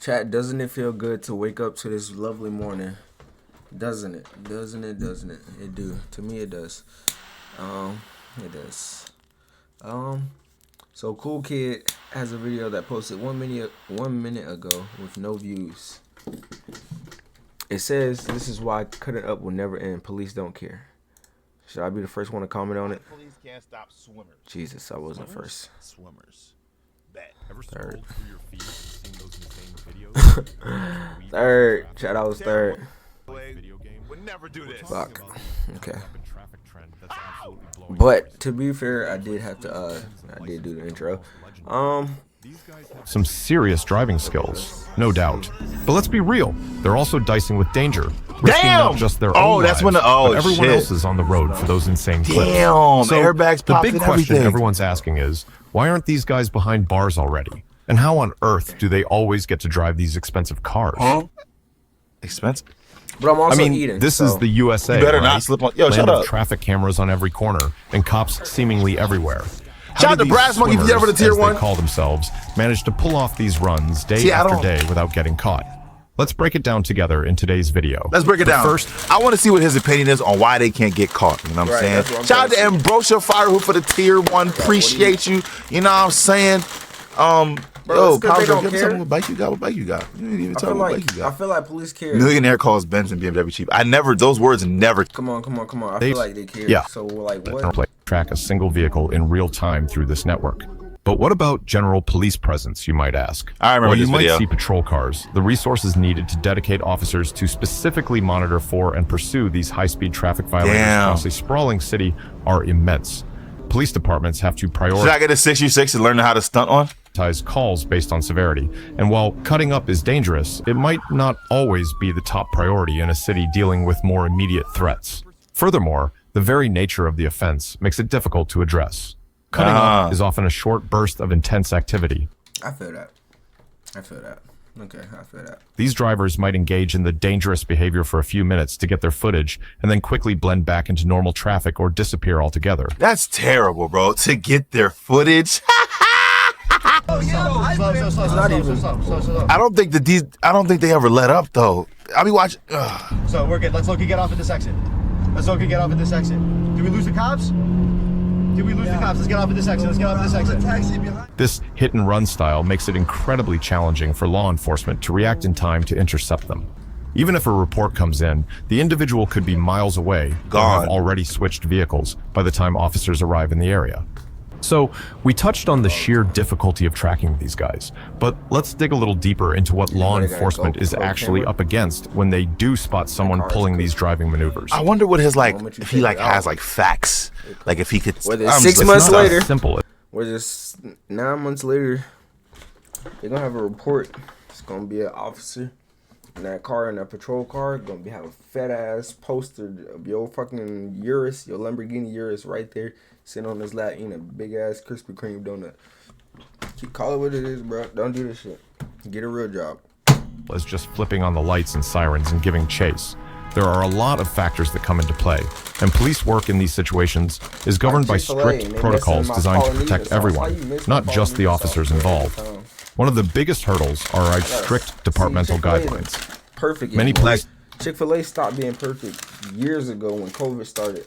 Chat, doesn't it feel good to wake up to this lovely morning? Doesn't it? Doesn't it? Doesn't it? It do. To me, it does. It does. So Cool Kid has a video that posted 1 minute ago with no views. It says, "This is why cutting up will never end. Police don't care." Should I be the first one to comment on it? Police can't stop swimmers. Jesus, I wasn't first. Swimmers. Bet. Ever Third. scrolled through your feed and seen those insane videos? Third. Chat, I was third. Video game. Would never do this. Fuck. Okay. Traffic trend that's absolutely blowing But to be fair, I did have to. I did do the intro. some serious driving skills, no doubt. But let's be real, they're also dicing with danger. Risking not just their own that's lives, when but everyone else is on the road for those insane clips. Damn, So airbags the popped big and question everything. everyone's asking is, why aren't these guys behind bars already? And how on earth do they always get to drive these expensive cars? Expensive. But I'm also I mean, eating. this so. is the USA. You better right? not slip on. Yo, Land shut of up. traffic cameras on every corner and cops seemingly everywhere. Shout out to these Brass Monkey swimmers, for the tier as they 1. call themselves, manage to pull off these runs day See, I after don't- day without getting caught. Let's break it down together in today's video. Let's break it But down. First, I want to see what his opinion is on why they can't get caught. You know what I'm Right, saying? that's what I'm Shout out to trying to Ambrosia Firewhoop for the tier 1. Appreciate you. You know what I'm saying? Bro, Yo, it's 'cause they Power, don't give me care. something what bike you got. What bike you got? You didn't even I tell feel me what like bike you I got. feel like police care. Millionaire calls Benz and BMW cheap. I never. Those words never. Come on. I They- feel like they care. yeah. So like they what? don't track a single vehicle in real time through this network. But what about general police presence, you might ask? I remember Well, you this might video. see patrol cars, the resources needed to dedicate officers to specifically monitor for and pursue these high-speed traffic violators Damn. across a sprawling city are immense. Police departments have to Should I prioritize get a 66 and learn how to stunt on? calls based on severity. And while cutting up is dangerous, it might not always be the top priority in a city dealing with more immediate threats. Furthermore, the very nature of the offense makes it difficult to address. Cutting up is often a short burst of intense activity. I feel that. Okay, I feel that. These drivers might engage in the dangerous behavior for a few minutes to get their footage and then quickly blend back into normal traffic or disappear altogether. That's terrible, bro. To get their footage. I don't think that these. I don't think they ever let up though. I be watching. So we're good. Let's look and get off at this exit. Let's look and get off at this exit. Did we lose the cops? Did we lose the cops? Let's get off at this exit. Let's get off at this exit. This hit and run style makes it incredibly challenging for law enforcement to react in time to intercept them. Even if a report comes in, the individual could be miles away or Gone. have already switched vehicles by the time officers arrive in the area. So, we touched on the sheer difficulty of tracking these guys, but let's dig a little deeper into what law They got a enforcement is GoPro actually camera. up against when they do spot someone car's pulling good. these driving maneuvers. I wonder what his like. Moment you If he take like it out. has like facts. Like if he could. Whether I'm it's just 6 like, months no. later. Simple. We're just 9 months later. They're gonna have a report. It's gonna be an officer in that car, in that patrol car. Gonna have a fat ass poster of your fucking Urus, your Lamborghini Urus, right there, sitting on his lap, eating a big ass Krispy Kreme donut. Call it what it is, bro. Don't do this shit. Get a real job. As just flipping on the lights and sirens and giving chase. There are a lot of factors that come into play, and police work in these situations is governed by Chick-fil-A, strict and they protocols missing my designed to Polynesian protect sauce. Why everyone, you missing my not just the Polynesian officers sauce every involved. time? One of the biggest hurdles are our strict departmental Chick-fil-A is guidelines. Perfect. Many anymore. police- Chick-fil-A stopped being perfect years ago when COVID started.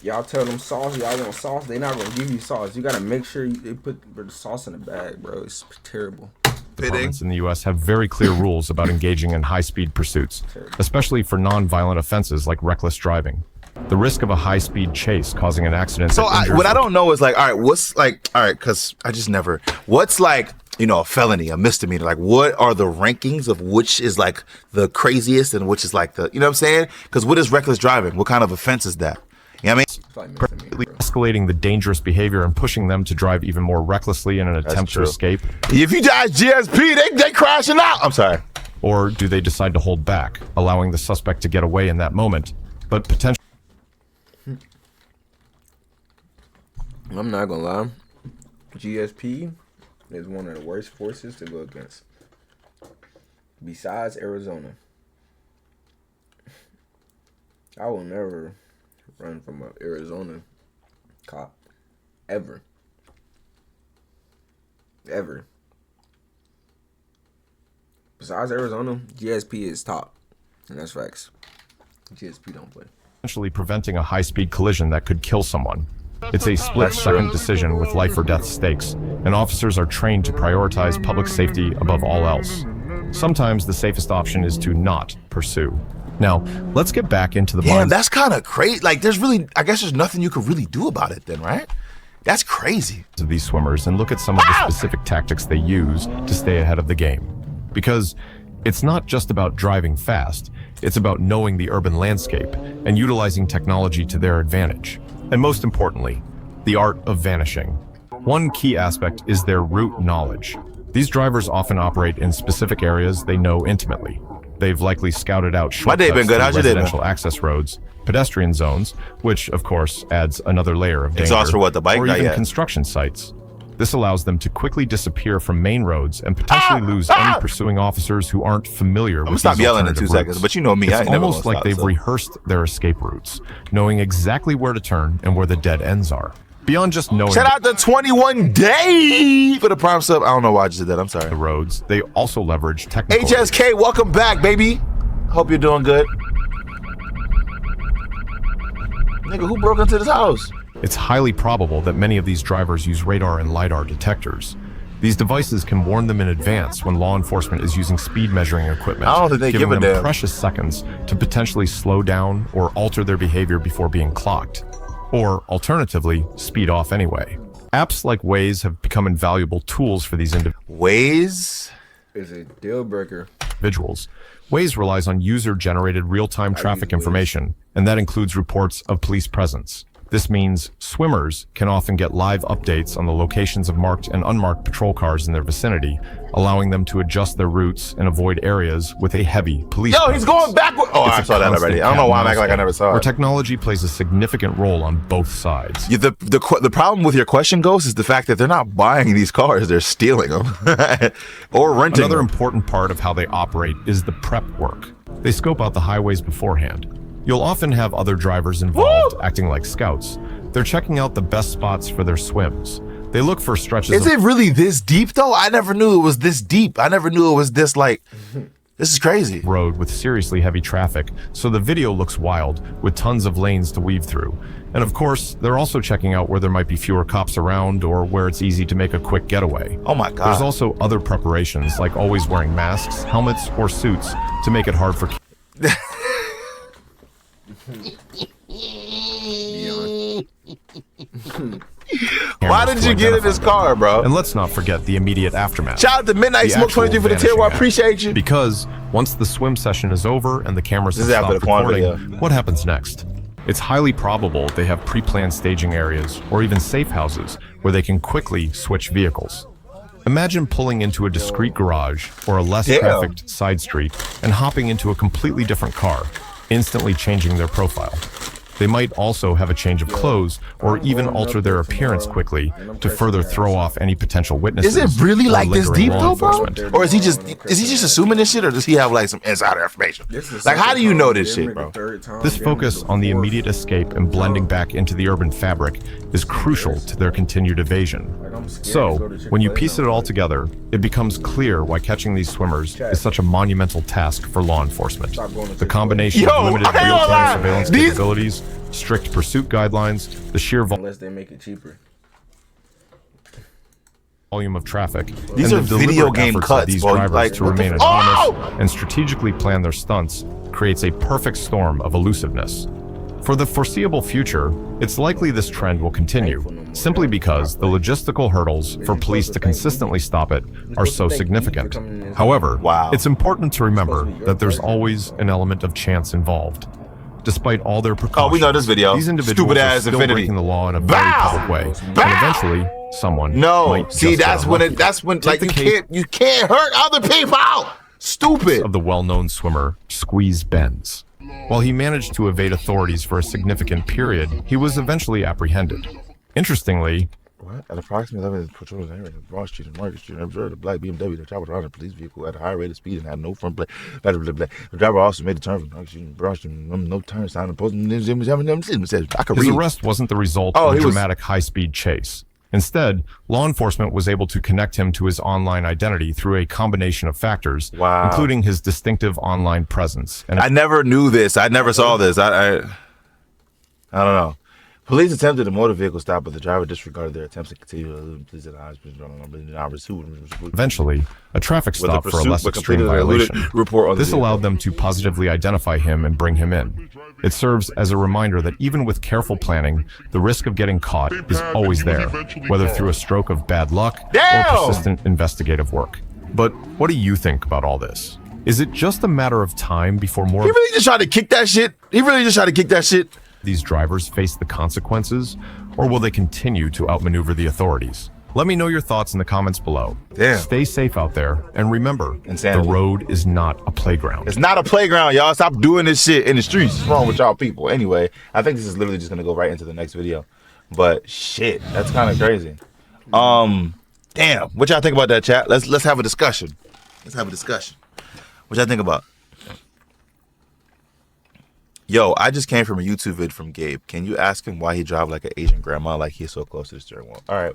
Y'all tell them sauce, y'all want sauce, they not gonna give you sauce. You gotta make sure they put the sauce in the bag, bro. It's terrible. Departments in the U.S. have very clear rules about engaging in high-speed pursuits, especially for non-violent offenses like reckless driving. The risk of a high-speed chase causing an accident. So that injures what I the don't know is like, all right, what's like, all right, because I just never. What's like, you know, a felony, a misdemeanor? Like, what are the rankings of which is like the craziest and which is like the, you know what I'm saying? Because what is reckless driving? What kind of offense is that? You know what I mean? It's like misdemeanor, bro. escalating the dangerous behavior and pushing them to drive even more recklessly in an attempt to true. escape? If you guys GSP, they crashing out. I'm sorry. Or do they decide to hold back, allowing the suspect to get away in that moment, but potentially I'm not gonna lie. GSP is one of the worst forces to go against. Besides Arizona. I will never run from an Arizona cop. Ever. besides Arizona, GSP is top, and that's facts. GSP don't play. Potentially preventing a high-speed collision that could kill someone. It's a split-second decision with life or death stakes, and officers are trained to prioritize public safety above all else. Sometimes the safest option is to not pursue. Now, let's get back into the Damn, minds that's kind of crazy. Like, there's really, I guess there's nothing you could really do about it then, right? That's crazy. of these swimmers and look at some of the specific tactics they use to stay ahead of the game. Because it's not just about driving fast, it's about knowing the urban landscape and utilizing technology to their advantage. And most importantly, the art of vanishing. One key aspect is their route knowledge. These drivers often operate in specific areas they know intimately. They've likely scouted out My day shortcuts been good. to How's your day, man? residential access roads, pedestrian zones, which of course adds another layer of danger, Exhaust for what, the bike? or Not even yet. construction sites. This allows them to quickly disappear from main roads and potentially lose any pursuing officers who aren't familiar I'm gonna with stop these yelling in 2 alternative seconds, routes. but you know me, I It's ain't never almost gonna like stop, they've so. rehearsed their escape routes, knowing exactly where to turn and where the dead ends are. Beyond just knowing Shout out to 21 Day for the prime sub. I don't know why I just did that. I'm sorry. the roads, they also leverage technical HSK, welcome back, baby. Hope you're doing good. Nigga, who broke into this house? It's highly probable that many of these drivers use radar and LiDAR detectors. These devices can warn them in advance when law enforcement is using speed measuring equipment, I don't think they giving give a them damn. precious seconds to potentially slow down or alter their behavior before being clocked, or alternatively, speed off anyway. Apps like Waze have become invaluable tools for these Waze? It's a deal breaker. individuals. Waze relies on user-generated real-time traffic Waze. information, and that includes reports of police presence. This means swimmers can often get live updates on the locations of marked and unmarked patrol cars in their vicinity, allowing them to adjust their routes and avoid areas with a heavy police Yo, he's presence. going backward. Oh, It's I a saw that constant already. I don't know why I'm acting like I cat and never mouse saw game, where it. technology plays a significant role on both sides. Yeah, the problem with your question, Ghost, is the fact that they're not buying these cars; they're stealing them or renting Another them. important part of how they operate is the prep work. They scope out the highways beforehand. You'll often have other drivers involved acting like scouts. They're checking out the best spots for their swims. They look for stretches Is of it really this deep though? I never knew it was this deep. I never knew it was this like. This is crazy. road with seriously heavy traffic, so the video looks wild, with tons of lanes to weave through. And of course, they're also checking out where there might be fewer cops around or where it's easy to make a quick getaway. Oh my god. There's also other preparations, like always wearing masks, helmets, or suits to make it hard for Why did you get in this car, bro? And let's not forget the immediate aftermath. Shout out to Midnight The Smoke actual 23 for the tier. vanishing Well, I act. appreciate you. Because once the swim session is over and the cameras This have is after stopped the Quan recording, video. what happens next? It's highly probable they have pre-planned staging areas or even safe houses where they can quickly switch vehicles. Imagine pulling into a discreet garage or a less Damn. trafficked side street and hopping into a completely different car, instantly changing their profile. They might also have a change of clothes or even alter their appearance quickly to further throw off any potential witnesses. Is it really or like this lingering deep law though, bro? enforcement. Or is he just assuming this shit, or does he have like some insider information? Like, how do you know this shit, bro? This focus on the immediate escape and blending back into the urban fabric is crucial to their continued evasion. So, when you piece it all together, it becomes clear why catching these swimmers is such a monumental task for law enforcement. The combination Yo, of limited I ain't gonna lie. real-time surveillance These- capabilities, strict pursuit guidelines, the sheer Unless they make it cheaper. volume of traffic, These and are the video deliberate game efforts cuts, of these boy. drivers Like, to what the remain f- anonymous Oh! and strategically plan their stunts creates a perfect storm of elusiveness. For the foreseeable future, it's likely this trend will continue, simply because the logistical hurdles for police to consistently stop it are so significant. However, Wow. it's important to remember that there's always an element of chance involved. Despite all their precautions, know this video. these individuals Stupid are ass still Infinity. breaking the law in a very Bow! public way, Bow! and eventually, someone No, might see, just that's get when unlucky. that's when Take like the you case can't hurt other people. Stupid. of the well-known swimmer Squeeze Benz. While he managed to evade authorities for a significant period, he was eventually apprehended. Interestingly, What? At approximately 11 patrols area of Broad Street and Market Street, observed a black BMW that traveled around a police vehicle at a high rate of speed and had no front plate. Blah, blah, blah, blah. The driver also made a turn from Market Street and Broad Street, no turn sign opposed. I could his read. arrest wasn't the result Oh, of a he was- dramatic high-speed chase. Instead, law enforcement was able to connect him to his online identity through a combination of factors, Wow. including his distinctive online presence. And I never knew this. I never saw this. I don't know. Police attempted a motor vehicle stop, but the driver disregarded their attempts to continue. eventually, a traffic With a stop for a pursuit, less but extreme completed an eluded violation. report on the This vehicle. allowed them to positively identify him and bring him in. It serves as a reminder that even with careful planning, the risk of getting caught is always there, whether through a stroke of bad luck Damn! or persistent investigative work. But what do you think about all this? Is it just a matter of time before more He really just tried to kick that shit. of these drivers face the consequences, or will they continue to outmaneuver the authorities? Let me know your thoughts in the comments below. Damn. Stay safe out there, and remember, Insanity. the road is not a playground. It's not a playground, y'all. Stop doing this shit in the streets. What's wrong with y'all people? Anyway, I think this is literally just gonna go right into the next video. But shit, that's kind of crazy. Damn. What y'all think about that, chat? Let's have a discussion. What y'all think about? Yo, I just came from a YouTube vid from Gabe. Can you ask him why he drive like an Asian grandma, like he's so close to the steering wheel? All right.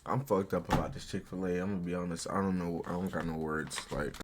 I'm fucked up about this Chick-fil-A. I'm gonna be honest. I don't know. I don't got no words. Like.